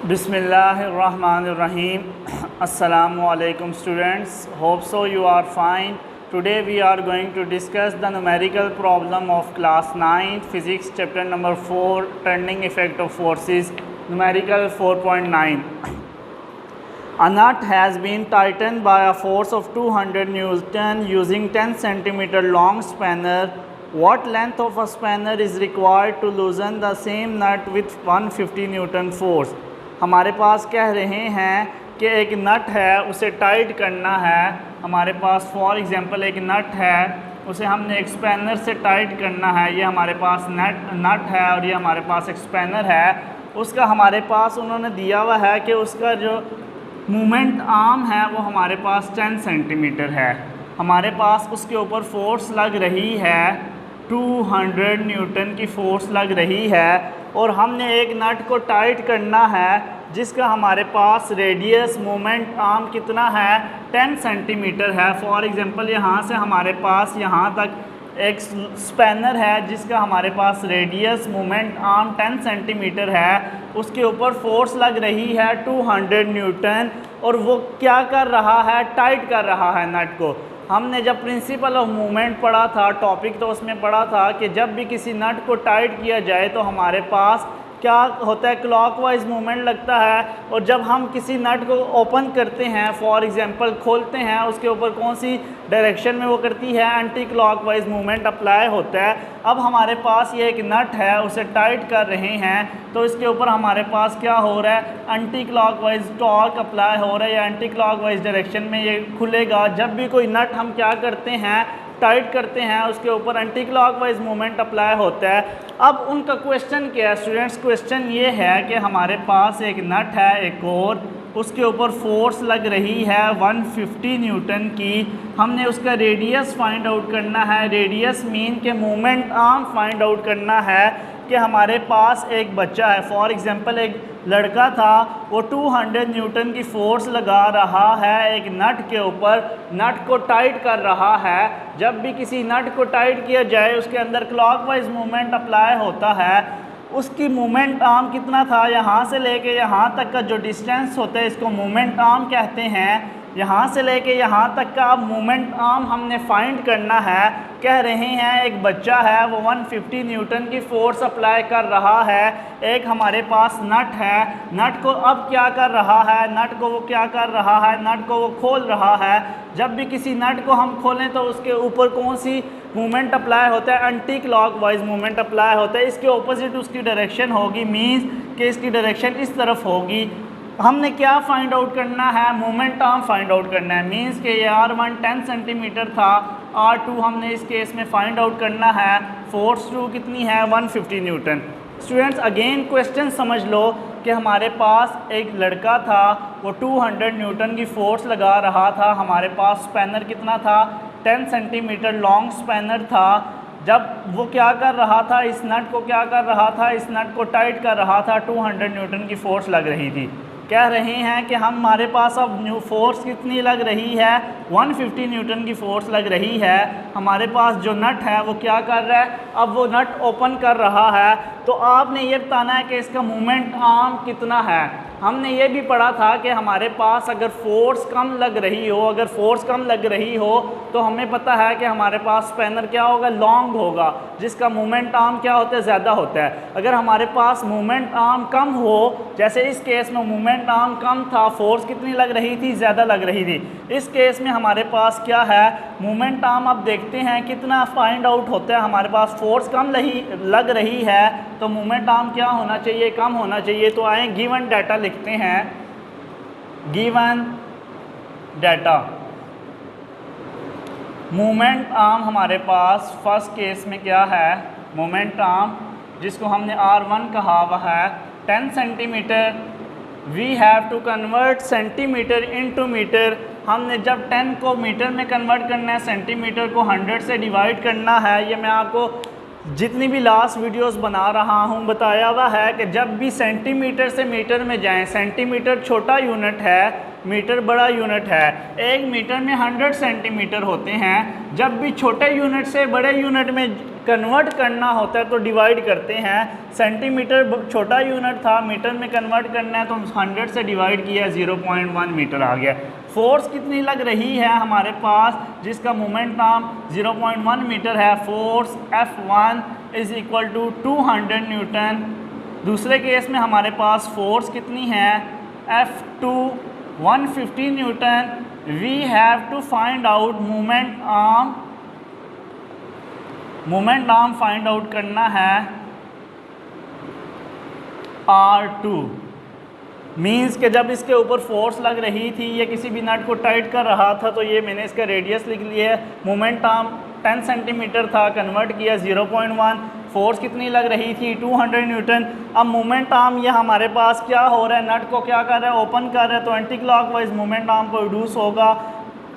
Bismillahirrahmanirrahim. Assalamualaikum students. Hope so you are fine. Today we are going to discuss the numerical problem of class 9 physics chapter number 4 turning effect of forces, numerical 4.9. A nut has been tightened by a force of 200 Newton using 10 centimeter long spanner. What length of a spanner is required to loosen the same nut with 150 Newton force? हमारे पास कह रहे हैं कि एक नट है, उसे tight करना है। हमारे पास फॉर एग्जांपल एक नट है, उसे हमने एक स्पैनर से टाइट करना है। ये हमारे पास नट है और ये हमारे पास एक स्पैनर है। उसका हमारे पास उन्होंने दिया हुआ है कि उसका जो मूवमेंट आर्म है वो हमारे पास 10 सेंटीमीटर है। हमारे पास उसके ऊपर फोर्स लग रही है 200 न्यूटन की फोर्स लग रही है और हमने एक नट को टाइट करना है जिसका हमारे पास रेडियस मूवमेंट आर्म कितना है 10 सेंटीमीटर है। फॉर एग्जांपल यहाँ से हमारे पास यहाँ तक एक स्पैनर है जिसका हमारे पास रेडियस मूवमेंट आर्म 10 सेंटीमीटर है। उसके ऊपर फोर्स लग रही है 200 न्यूटन और वो क्या कर रहा है, टाइट कर रहा है नट को। हमने जब प्रिंसिपल ऑफ मूवमेंट पढ़ा था टॉपिक, तो उसमें पढ़ा था कि जब भी किसी नट को टाइट किया जाए तो हमारे पास क्या होता है, क्लॉकवाइज मूवमेंट लगता है। और जब हम किसी नट को ओपन करते हैं, फॉर एग्जांपल खोलते हैं, उसके ऊपर कौन सी डायरेक्शन में वो करती है, एंटी क्लॉकवाइज मूवमेंट अप्लाई होता है। अब हमारे पास ये एक नट है, उसे टाइट कर रहे हैं तो इसके ऊपर हमारे पास क्या हो रहा है, एंटी क्लॉकवाइज टॉर्क अप्लाई हो रहा है या एंटी क्लॉकवाइज डायरेक्शन में ये खुलेगा। जब भी कोई नट हम क्या करते हैं, टाइट करते हैं, उसके ऊपर एंटी क्लॉकवाइज मूवमेंट अप्लाई होता है। अब उनका क्वेश्चन क्या है स्टूडेंट्स, क्वेश्चन ये है कि हमारे पास एक नट है एक और, उसके ऊपर फोर्स लग रही है 150 न्यूटन की। हमने उसका रेडियस फाइंड आउट करना है। रेडियस मीन के मूवमेंट आर्म फाइंड आउट करना है कि हमारे पास एक बच्चा है, फॉर एग्जांपल एक लड़का था, वो 200 न्यूटन की फोर्स लगा रहा है एक नट के ऊपर, नट को टाइट कर रहा है। जब भी किसी नट को टाइट किया जाए उसके अंदर क्लॉकवाइज मूवमेंट अप्लाई होता है। उसकी मूवमेंट आर्म कितना था, यहाँ से लेके यहाँ तक का जो डिस्टेंस होता है इसको मूवमेंट आर्म कहते हैं। यहाँ से लेके यहाँ तक का अब मूवमेंट आर्म हमने फाइंड करना है। कह रहे हैं एक बच्चा है, वो 150 न्यूटन की फोर्स अप्लाई कर रहा है। एक हमारे पास नट है, नट को अब क्या कर रहा है, नट को वो क्या कर रहा है, नट को वो खोल रहा है। जब भी किसी नट को हम खोलें तो उसके ऊपर कौन सी मूवमेंट अप्लाई होता है, एंटी क्लॉकवाइज मूवमेंट अप्लाई होता है। इसके ऑपोजिट उसकी डायरेक्शन होगी, मीन्स कि इसकी डायरेक्शन इस तरफ होगी। हमने क्या फाइंड आउट करना है, मोमेंट आर्म फाइंड आउट करना है। मींस के ये R1 10 सेंटीमीटर था, R2 हमने इस केस में फाइंड आउट करना है। फोर्स 2 कितनी है, 150 न्यूटन। स्टूडेंट्स अगेन क्वेश्चन समझ लो कि हमारे पास एक लड़का था, वो 200 न्यूटन की फोर्स लगा रहा था। हमारे पास स्पैनर कितना था, 10 सेंटीमीटर लॉन्ग स्पैनर था। जब वो क्या कर रहा था, इस नट को क्या कर रहा था, इस नट को टाइट कर रहा था, 200 न्यूटन की फोर्स लग रही थी। कह रहे हैं कि हमारे पास अब न्यू फोर्स कितनी लग रही है, 150 न्यूटन की फोर्स लग रही है। हमारे पास जो नट है वो क्या कर रहा है, अब वो नट ओपन कर रहा है। तो आपने ये बताना है कि इसका मूवमेंट आर्म कितना है। हमने ये भी पढ़ा था कि हमारे पास अगर फोर्स कम लग रही हो, अगर फोर्स कम लग रही हो तो हमें पता है कि हमारे पास स्पैनर क्या होगा, लॉन्ग होगा, जिसका मूवमेंट आर्म क्या होता है, ज़्यादा होता है। अगर हमारे पास मूवमेंट आर्म कम हो, जैसे इस केस में मूवमेंट आर्म कम था, फोर्स कितनी लग रही थी, ज़्यादा लग रही थी। इस केस में हमारे पास क्या है, मूवमेंट आर्म अब देखते हैं कितना फाइंड आउट होता है। हमारे पास फोर्स कम लग रही है तो मूवमेंट आर्म क्या होना चाहिए, कम होना चाहिए। तो आए गिवन डाटा लिखते हैं, गिवन डाटा। मूवमेंट आर्म हमारे पास फर्स्ट केस में क्या है, मूवमेंट आर्म जिसको हमने R1 कहा हुआ है 10 centimetre. We have to convert centimetre into metre. हमने जब 10 को मीटर में कन्वर्ट करना है, सेंटीमीटर को 100 से डिवाइड करना है। ये मैं आपको जितनी भी लास्ट वीडियोस बना रहा हूँ बताया हुआ है कि जब भी सेंटीमीटर से मीटर में जाएं, सेंटीमीटर छोटा यूनिट है, मीटर बड़ा यूनिट है। एक मीटर में 100 सेंटीमीटर होते हैं। जब भी छोटे यूनिट से बड़े यूनिट में कन्वर्ट करना होता है तो डिवाइड करते हैं। सेंटीमीटर छोटा यूनिट था, मीटर में कन्वर्ट करना है तो 100 से डिवाइड किया, 0.1 मीटर आ गया। फोर्स कितनी लग रही है हमारे पास, जिसका मोमेंट आर्म 0.1 मीटर है। Force F1 is equal to 200 newton. दूसरे केस में हमारे पास फोर्स कितनी है, F2 150 newton. We have to find out moment arm. Moment arm find out करना है R2। मीन्स कि जब इसके ऊपर फोर्स लग रही थी, ये किसी भी नट को टाइट कर रहा था, तो ये मैंने इसका रेडियस लिख लिया है। मोमेंट आर्म 10 सेंटीमीटर था, कन्वर्ट किया 0.1। फोर्स कितनी लग रही थी, 200 न्यूटन। अब मोमेंट आर्म ये हमारे पास क्या हो रहा है, नट को क्या कर रहा है, ओपन कर रहा है, तो anti clockwise moment arm produce होगा।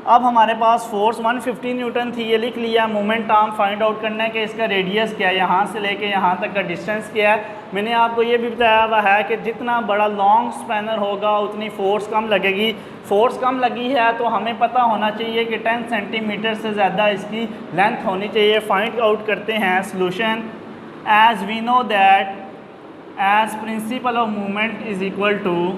अब हमारे पास फोर्स 150 न्यूटन थी, ये लिख लिया। मोमेंट आर्म फाइंड आउट करना है कि इसका रेडियस क्या है, यहाँ से लेके यहाँ तक का डिस्टेंस क्या है। मैंने आपको ये भी बताया हुआ है कि जितना बड़ा लॉन्ग स्पैनर होगा उतनी फ़ोर्स कम लगेगी। फ़ोर्स कम लगी है तो हमें पता होना चाहिए कि 10 सेंटीमीटर से ज़्यादा इसकी लेंथ होनी चाहिए। फाइंड आउट करते हैं solution. As we know that as principle of movement is equal to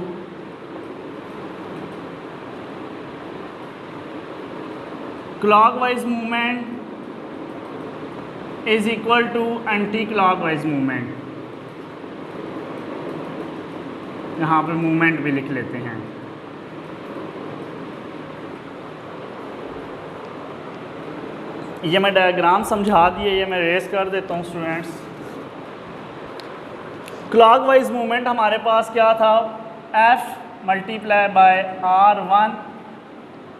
clockwise movement is equal to anti-clockwise movement। यहाँ पर मूवमेंट भी लिख लेते हैं। ये मैं डायग्राम समझा दिए, ये मैं रेस कर देता हूँ स्टूडेंट्स। क्लॉकवाइज मूवमेंट हमारे पास क्या था, F multiply by R1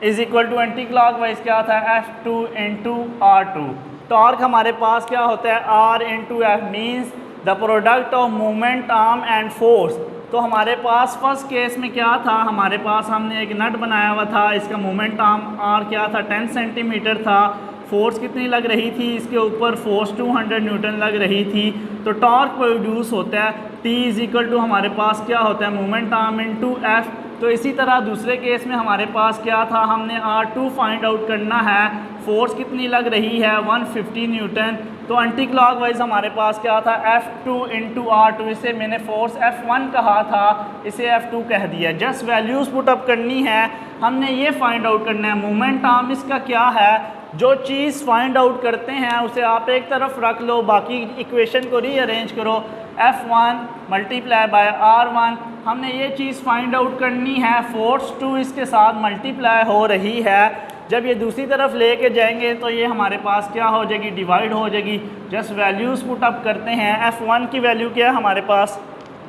is equal to anticlockwise क्या था, F2 इंटू R2। टॉर्क हमारे पास क्या होता है, R into F means the product of moment arm and force. तो हमारे पास फर्स्ट केस में क्या था, हमारे पास हमने एक नट बनाया हुआ था, इसका मोमेंट आर्म R क्या था, 10 सेंटीमीटर था। फोर्स कितनी लग रही थी, इसके ऊपर फोर्स 200 न्यूटन लग रही थी। तो टॉर्क प्रोड्यूस होता है T इज इक्वल टू हमारे पास क्या होता है, मोमेंट आर्म इंटू F। तो इसी तरह दूसरे केस में हमारे पास क्या था, हमने R2 फाइंड आउट करना है। फोर्स कितनी लग रही है, 150 न्यूटन। तो एंटी क्लॉकवाइज हमारे पास क्या था, F2 इंटू R2। इसे मैंने फोर्स F1 कहा था, इसे F2 कह दिया। जस्ट वैल्यूज़ पुटअप करनी है, हमने ये फाइंड आउट करना है मोमेंट आर्म इसका क्या है। जो चीज़ फाइंड आउट करते हैं उसे आप एक तरफ रख लो, बाकी इक्वेशन को रीअरेंज करो। F1 मल्टीप्लाई बाय R1, हमने ये चीज़ फाइंड आउट करनी है। फोर्स 2 इसके साथ मल्टीप्लाई हो रही है। जब ये दूसरी तरफ लेके जाएंगे तो ये हमारे पास क्या हो जाएगी, डिवाइड हो जाएगी। जस्ट वैल्यूज़ पुट अप करते हैं। F1 की वैल्यू क्या है हमारे पास,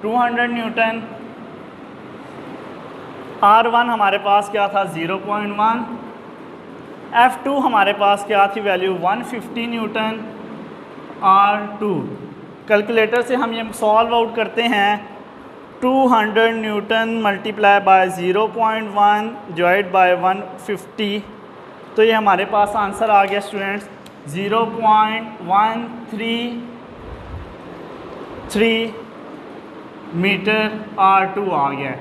200 न्यूटन। R1 हमारे पास क्या था, 0.1। F2 हमारे पास क्या थी वैल्यू, 150 न्यूटन। R2 कैलकुलेटर से हम ये सॉल्व आउट करते हैं। 200 Newton multiply by 0.1 divide by 150, तो ये हमारे पास आंसर आ गया स्टूडेंट्स, 0.133 मीटर R2 आ गया।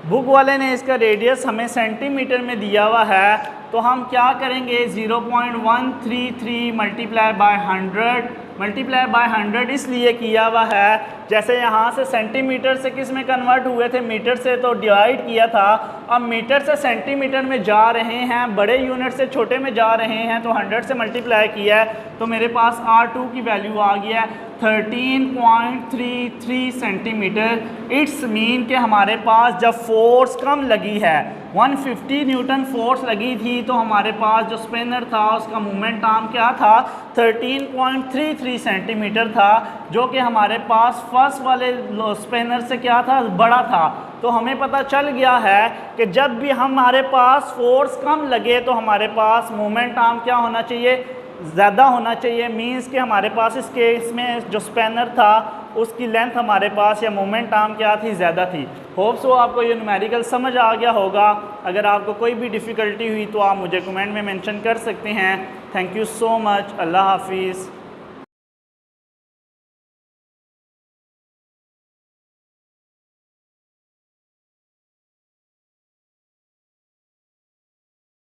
बुक वाले ने इसका रेडियस हमें सेंटीमीटर में दिया हुआ है, तो हम क्या करेंगे, 0.133 मल्टीप्लाई बाय 100 मल्टीप्लाई बाय 100 इसलिए किया हुआ है, जैसे यहाँ से सेंटीमीटर से किस में कन्वर्ट हुए थे, मीटर से, तो डिवाइड किया था। अब मीटर से सेंटीमीटर में जा रहे हैं, बड़े यूनिट से छोटे में जा रहे हैं, तो 100 से मल्टीप्लाई किया है, तो मेरे पास R2 की वैल्यू आ गया 13.33 सेंटीमीटर। इट्स मीन कि हमारे पास जब फोर्स कम लगी है, 150 न्यूटन फोर्स लगी थी, तो हमारे पास जो स्पिनर था उसका मोमेंट आर्म क्या था, 13.33 सेंटीमीटर था, जो कि हमारे पास फर्स्ट वाले स्पिनर से क्या था, बड़ा था। तो हमें पता चल गया है कि जब भी हमारे पास फोर्स कम लगे तो हमारे पास मोमेंट आर्म क्या होना चाहिए, ज़्यादा होना चाहिए। मींस कि हमारे पास इस केस में जो स्पैनर था उसकी लेंथ हमारे पास या मोमेंट आर्म क्या थी, ज़्यादा थी। होप सो आपको ये न्यूमेरिकल समझ आ गया होगा। अगर आपको कोई भी डिफ़िकल्टी हुई तो आप मुझे कमेंट में मेंशन कर सकते हैं। Thank you so much. अल्लाह हाफिज़।